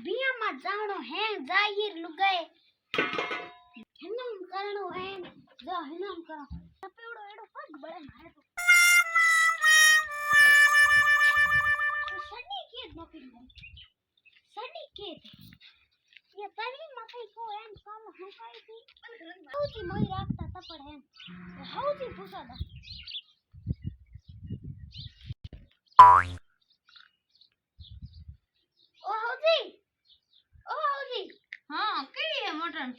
बिया मा जावणो है जाहिर लुगाए हिनम करणो है जो हिनम करो तपेड़ो एड़ो पग बड़े मारे तो सडी के नौकरी सडी के ये तरी मकई को एम काम हुकाई थी हाउजी मोई राखता तपड़ है हाउजी पूछा दा ओ हाउजी हां केड़ी है मोटन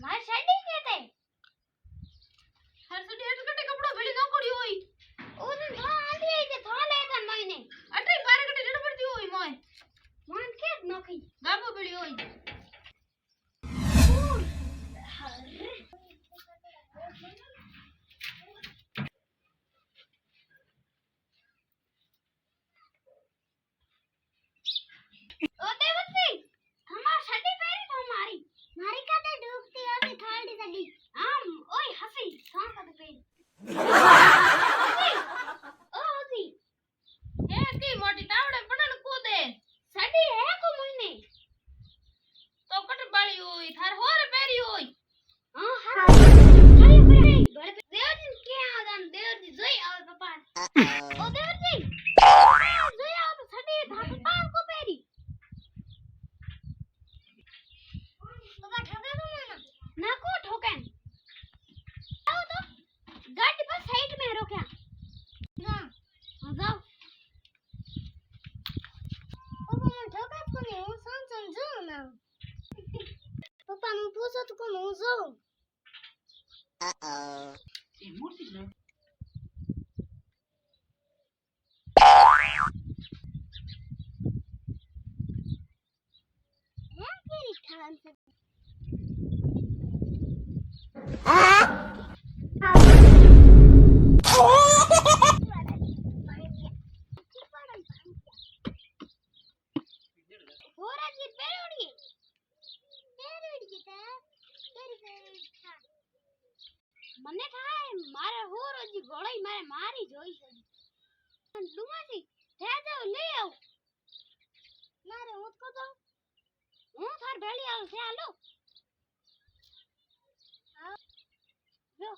मार सडी केते हर सडी एट कटे कपड़ा भेली न कोड़ी होई ओ दिन थो आंधी आई ते थो ले तन महीने अटे 12 कटे जड़ पड़ती होई मोय मान के नखी गाबो भेली होई મને થાય મારે હોરોજી ગોળાઈ મારે મારી જોઈ છે ડુમાસી થે જાવ લે આવ મારે હું કો જાવ હું થાર ભેળી આવ છે હાલો જો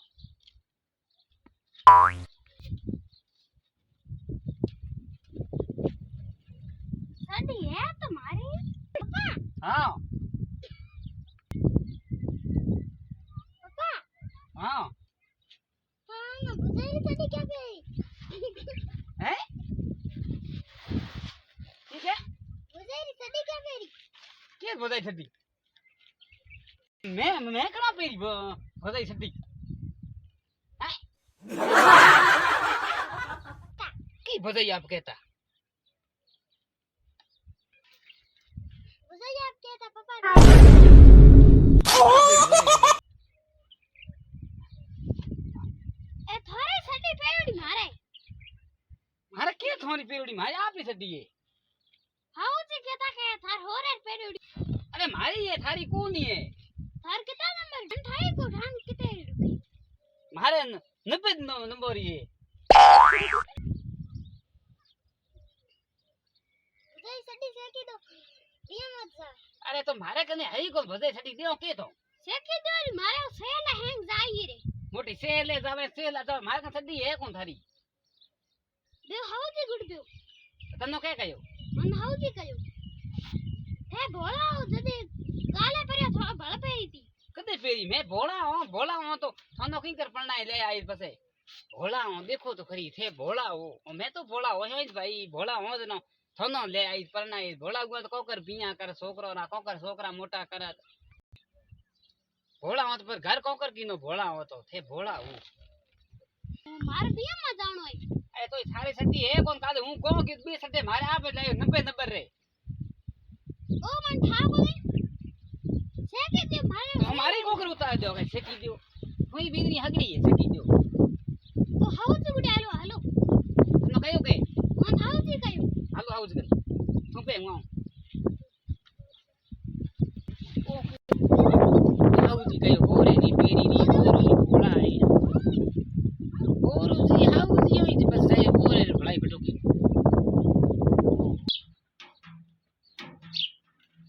સાડી હે તમારી हां हां ना बुझाई सडी क्या पे हैं ठीक है बुझाई सडी क्या पेरी के बधाई छडी मैं कणा पेरी बधाई छडी हैं की बधाई आप कहता बुझाई आप कहता पापा ए थारे सडी पेड़ी मारे मारे के थोड़ी पेड़ी मारे आप ही छडी है हाउ जी कहता के थार होरे पेड़ी अरे मारी ये थारी कौन है थार कितना नंबर ढाई को ढंग किते मारे 90 नंबर ये बुझाई सडी सेकी दो ये मत जा अरे तो मारे कने हई को बधाई छडी देओ के तो सेकी दो मारे सेला हैंग जाई रे मोटी सेले जावे सेला तो मारे का छडी है कौन थारी दे हाउ जी गुड दो तन्नो के कयो मन हाउ जी कयो हे बोला जदे काले परया थो बळ पेरी थी कदे पेरी मैं भोला हूं तो थानो की कर पड़ना ले आई पसे भोला हूं देखो तो खरी थे भोला हो मैं तो भोला हो भाई भोला हो जनो थानो ले आई पड़ना भोला गो तो कोकर बिया कर छोकरो ना कोकर छोकरा मोटा करत भोला हो तो पर घर कोकर कीनो भोला हो तो थे भोला हो मार बिया मा जानो है अरे तो थारे सदी है कौन काले हूं को के बे सदे मारे आप ले 90 नंबर रे ओ मन था बोले सेके दे मारे तो हमारी कोकर उतार दो के सेकी दो कोई बिगड़ी हगड़ी है सेकी दो तो हाउ जी गुड आलो हालो तन्नो कयो के मन हाउ जी कयो हालो हाउ जी तू पे ngong हाउ जी कयो कोरे नी पेरी नी भोला है और जी हाउ जी होई बस जाए कोरे भलाई बेटो की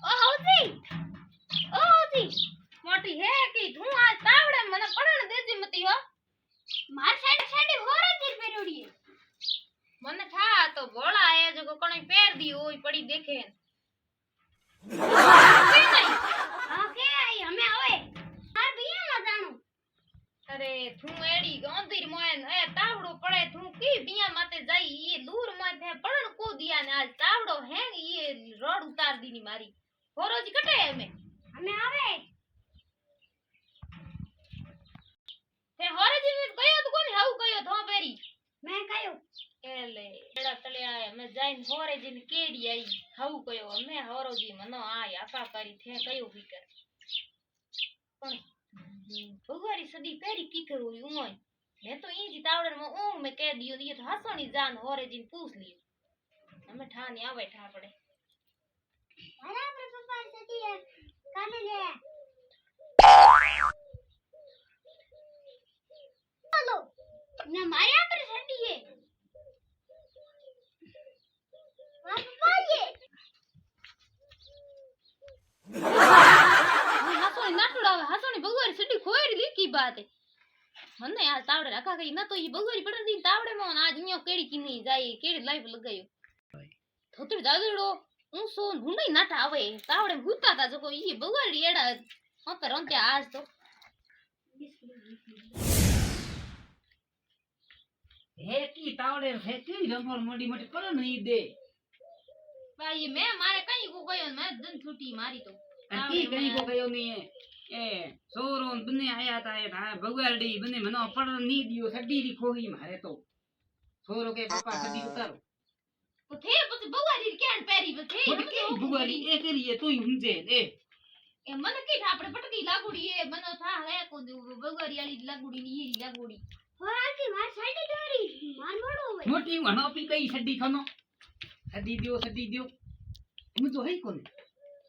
ओ हाउ ભોળા આયા જો કોણે પેર દી હોય પડી દેખે હા કે આઈ અમે આવે માર ભૈયા માં જાણું અરે તું એડી ગંધીર મોય એ તાવડો પડે તું કી દિયા માતે જાઈ ઈ દૂર માથે પણ કો દિયા ને આજ તાવડો હે ઈ રોડ ઉતાર દીની મારી હોરોજી કટે અમે આવે તે હોરોજી ને કયો તો કોને હાઉ કયો થો પેરી મેં કયું એલે એડા તલે આય અમે જાઈન હોરોજી ને કેડી આઈ હાઉ કયો અમે હોરોજી મનો આય આકા કરી થે કયો ફિકર પણ ભગવારી સદી પેરી કી કરું ઉમોય મેં તો ઈ જી તાવડે માં ઊંઘ મે કહી દિયો ઈ તો હસણી જાન હોરેજી ને પૂછ લ્યો અમે ઠાની આવે ઠા પડે બરાબર પપ્પા સતી કાને લે બોલો ના મારે આપરે સડી હે વાહ પપ્પા ये હસણી નાટુડા આવે હસણી ભગવારી સડી ખોયડી લીકી બાત હે મને યાર તાવડે રાખા કઈ ન તો ઈ ભગવારી પડે દી તાવડે માં આજ ન્યો કેડી કિની જાય કેડી લાઈવ લગાયો થોતર દાદડો હું સો ભૂંડી નાટા આવે તાવડે ભૂતા તા જો ઈ ભગવારી એડા અંતર અંતે આજ તો હે કી તાવડે હે કી રંગોળ મોડી મોટી પર નહીં દે ભાઈ મે મારે કઈ કો ગયો મે દન છૂટી મારી તો કી કઈ કો ગયો નહીં એ સોરો બને આયા તા એ ભગવાડી બને મનો પર નહીં દિયો સડી રી ખોહી મારે તો સોરો કે પપ્પા સડી ઉતારો તો થે પછી ભગવારી કેન પેરી પછી કે ભગવાડી એ કરીએ તોય ઊંજે દે એ મને કી આપણે પટકી લાગુડી એ મને થા હે કો ભગવારી આલી લાગુડી ની હીરી લાગુડી હોરાજી માર સડી દોરી માર મોડો હોય મોટી વનો પી કઈ સડી ખનો સડી દિયો હું તો હઈ કોને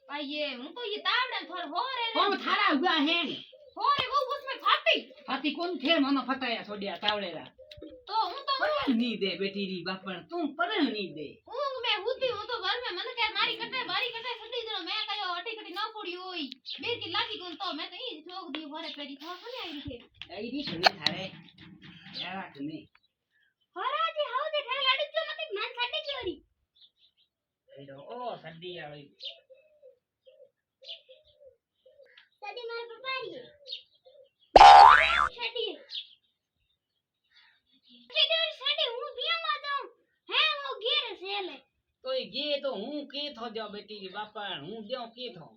ભાઈ એ હું તો ये तावड़े थोड़ हो रे કોમ થારા હુआ है हो रे वो उसमें फाटी फाती कौन थे मनो फटाया छोड़िया तावड़ेला तो हूं तो पर नहीं दे बेटी री बापण तू पर नहीं दे ऊंग में हुती हूं तो घर में मन के मारी कटे सदी जनो मैं कयो अटी कटी न पड़ी होई बेर की लागी कोन तो मैं कहीं ठोक दी होरे पेरी थो कोनी आई थे आई री सुनी थारे यारा कने હોરાજી હાઉ દે ઠે લડી જો મતે મન સડી ગયોરી एडो ओ सड्डी आवी સડી માર પપ્પા રી સડી સડી હું બિયા માં જાઉં હે હું ઘેર સેલે तो ये गे तो हूं के थो जा बेटी री बापण हूं देओ के थो